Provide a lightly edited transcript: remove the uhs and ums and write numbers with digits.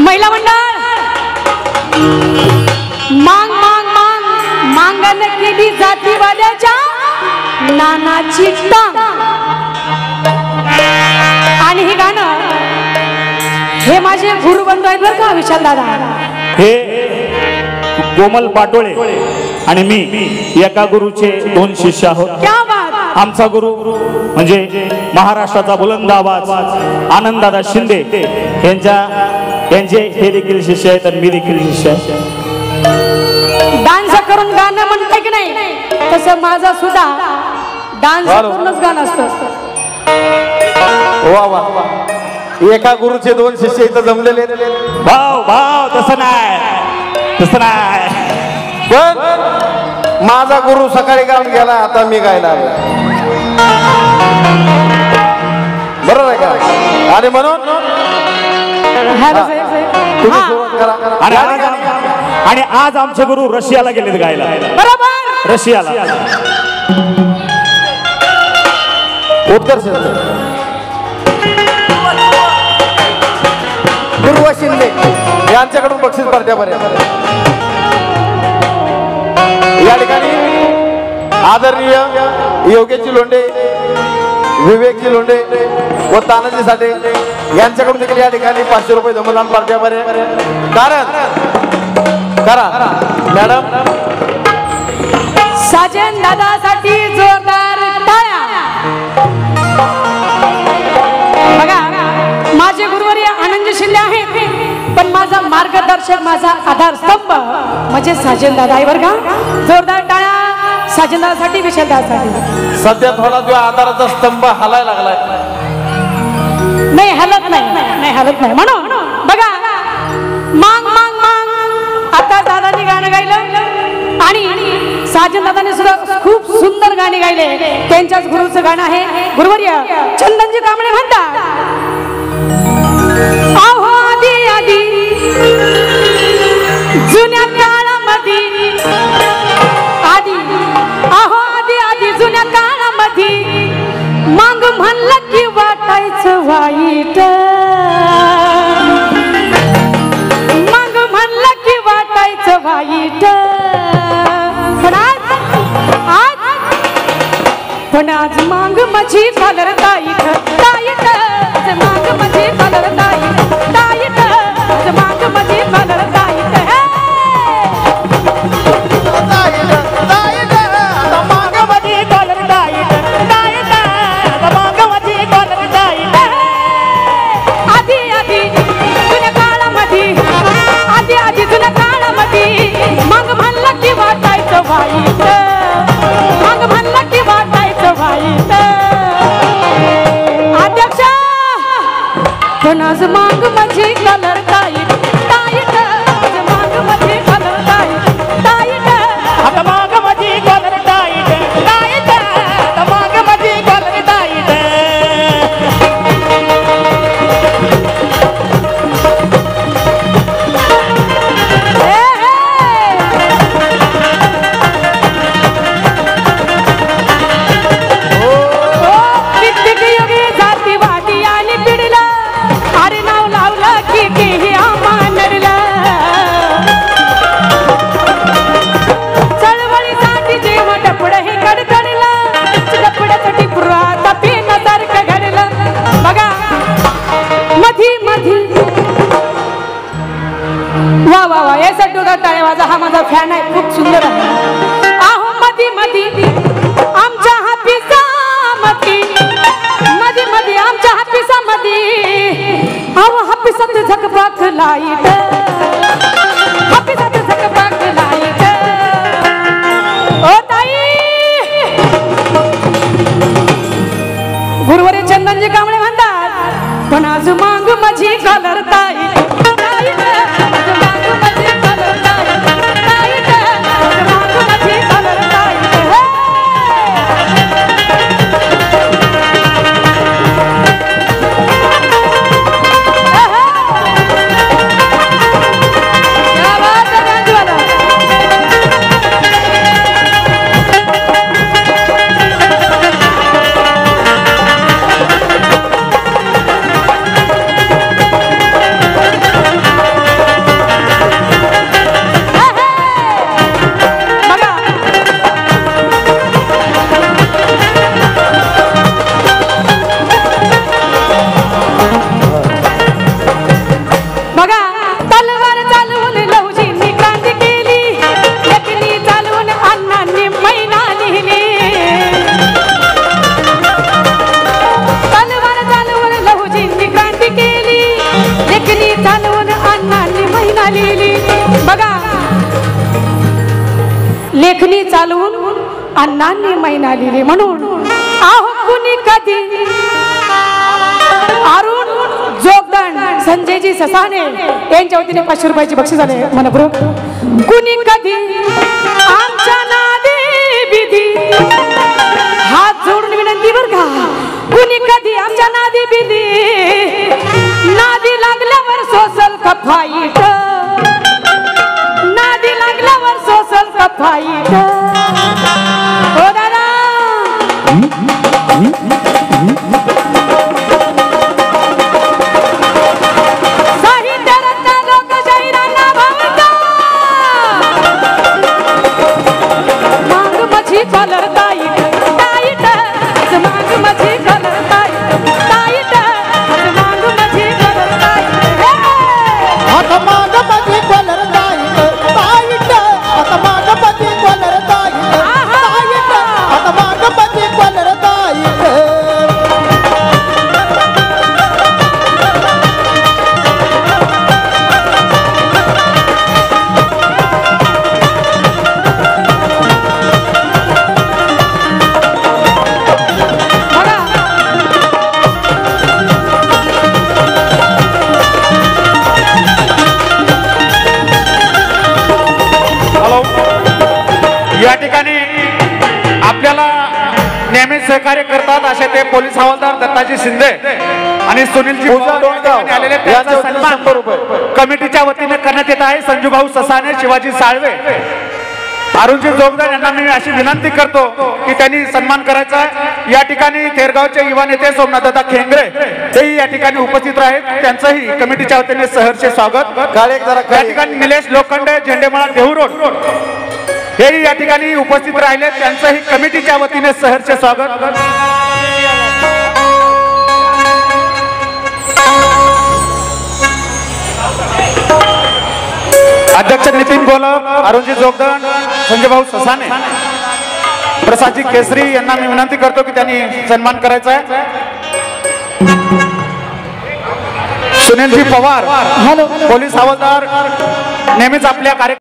महिला मंडळ मांग मांग मांग मांगन केली जातीवाद्याच्या नानाची टांग. आणि हे गाणं हे माझे गुरुबंधू आहेत बरं का विशाल दादा. हे कोमल पाटोळे आणि मी एका गुरुचे दोन शिष्य आहोत. क्या बात. आमचा गुरु म्हणजे महाराष्ट्राचा बुलंद आवाज आनंददादा शिंदे यांचे हे देखील शिष्य आहेत आणि मी देखील शिष्य आहे. डान्स करून गाणं म्हणते की नाही तसं माझा सुद्धा डान्स करूनच गाणं असतं. वा वा वा. एका गुरुचे दोन शिष्य इथं जमलेले. भाव भाव तसं नाही पण माझा गुरु सकाळी गाऊन गेला आता मी गायला बरोबर आहे का. आणि म्हणून तुम्ही सुरुवात करा. आणि आज आमचे गुरु रशियाला गेलेत गायला. बरोबर रशियाला. उत्कर्ष गुरुवा शिंदे यांच्याकडून बक्षीस स्पर्धेपर्यंत या ठिकाणी आदरणीय योगेशजी लोंढे, विवेकजी लोंढे व तानाजी साठे यांच्याकडून देखील या ठिकाणी 500 रुपये जमदान स्पर्धेपर्यंत. कारण करा मॅडम. साजन दादासाठी जोरदार टाळ्या. बघा माझे गुरुवर्य आनंद शिंदे आहेत पण माझा मार्गदर्शक माझा आधारस्तंभ म्हणजे साजन दादा आहे बरं का. जोरदार टाळ्या साजन दादासाठी विशाल दादासाठी. सध्या थोडा जो आधाराचा स्तंभ हलायला लागलाय. नाही हलत नाही म्हणून बघा मांग मांग मांग आता दादानी गाणं गायलं आणि साजन दादाने सुद्धा खूप सुंदर गाणी गायले. त्यांच्याच गुरुचं गाणं आहे. गुरुवर्य चंदनजी कांबळे म्हणतात आहो आधी आधी जुन्या काळामध्ये आधी आहो आधी आधी जुन्या काळामध्ये मांग म्हणलं की वाटायचं वाईट. मांग म्हणलं की वाटायचं वाईट. पण आज मांग माझी कलर टाईट टाईट. मांग माझी कलर टाईट टाईट. मांग माझी कलर टाईट. आधी आधी जुन्या काळामध्ये आधी आधी जुन्या काळामध्ये मांग म्हणलं की वाटायचं वाईट. मांग म्हणलं की वाटायचं वाईट. अध्यक्ष पण आज मांग माझी कलर टाईट टाईट. मांग माझी कलर टाईट टाईट. आता माग माझी कॉलर टाईट टाईट. आता माग माझी कॉलर टाईट. जातीवादी आणि पिढीला अरे नाव लावलं की आमानला. चळवळीसाठी जेव टपड हे कडकडला. टपड्यासाठी पुराता पेनासारखं घडलं. बघा मधी मधी वा वा वा यासाठी जोरदार टाळ्या वाजा. हा माझा फॅन आहे खूप सुंदर आहे. आहो मधी मधी आमच्या हापिसामध्ये मध्ये मध्ये आमच्या हापिसामध्ये अहो हापिसात झकपाक लाईट. हापिसात झकपाक लाईट. ओ ताई गुरुवारी चंदनजी कांबळे म्हणतात पण आज मांग माझी कलर टाईट टाईट. मांग माझी कलर टाईट टाईट. मांग माझी कलर टाईट. क्या बात. मैना लिहिली बघा लेखनी चालवून अण्णांनी मैना लिहिली म्हणून आहो कुणी कधी अरुण जोगदंड संजयजी ससाणे यांच्या वतीने 500 रुपयाची बक्षीस झाले मनपूर्वक कुणी कधी आमच्या नादी बिदी हात जोडून विनंती बर का कुणी कधी आमच्या नादी बिदी नादी लागल्यावर सोसल कफाईट नादी लागल्यावर सोसल कफाईट हो दादा साहित्य रत्न लोकशाहीरांना भावता मांग माझी कलर ताईट ताईट मांग माझी कलर ताईट ताईट मांग माझी कलर ताईट आता माग माझी कलर ताईट ताईट आता माग माझी कलर ताईट ताईट आता माग माझी कलर ताईट हॅलो या ठिकाणी आपल्याला नेहमी सहकार्य करतात असे ते पोलीस हवालदार दत्ताजी शिंदे आणि सुनीलजी पूजा डोणगाव आलेले त्यांचा यांच्या वतीने सन्मान 100 रुपये. कमिटीच्या वतीने करण्यात येत आहे संजूभाऊ ससाने शिवाजी साळवे अरुणजी जोगदार यांना मी अशी विनंती करतो की त्यांनी सन्मान करायचा आहे या ठिकाणी थेरगावचे युवा नेते सोमनाथदादा खेंगरे हेही या ठिकाणी उपस्थित आहेत त्यांचंही कमिटीच्या वतीने सहर्ष स्वागत काळे जरा या ठिकाणी निलेश लोखंडे झेंडेमाळा देहू रोड हेही या ठिकाणी उपस्थित राहिले त्यांचंही कमिटीच्या वतीने सहर्ष स्वागत अध्यक्ष नितीन गोलक अरुणजी जोगदंड संजयभाऊ ससाने प्रसादजी केसरी यांना मी विनंती करतो की त्यांनी सन्मान करायचा आहे सुनीलजी पवार पोलीस हवालदार नेहमीच आपल्या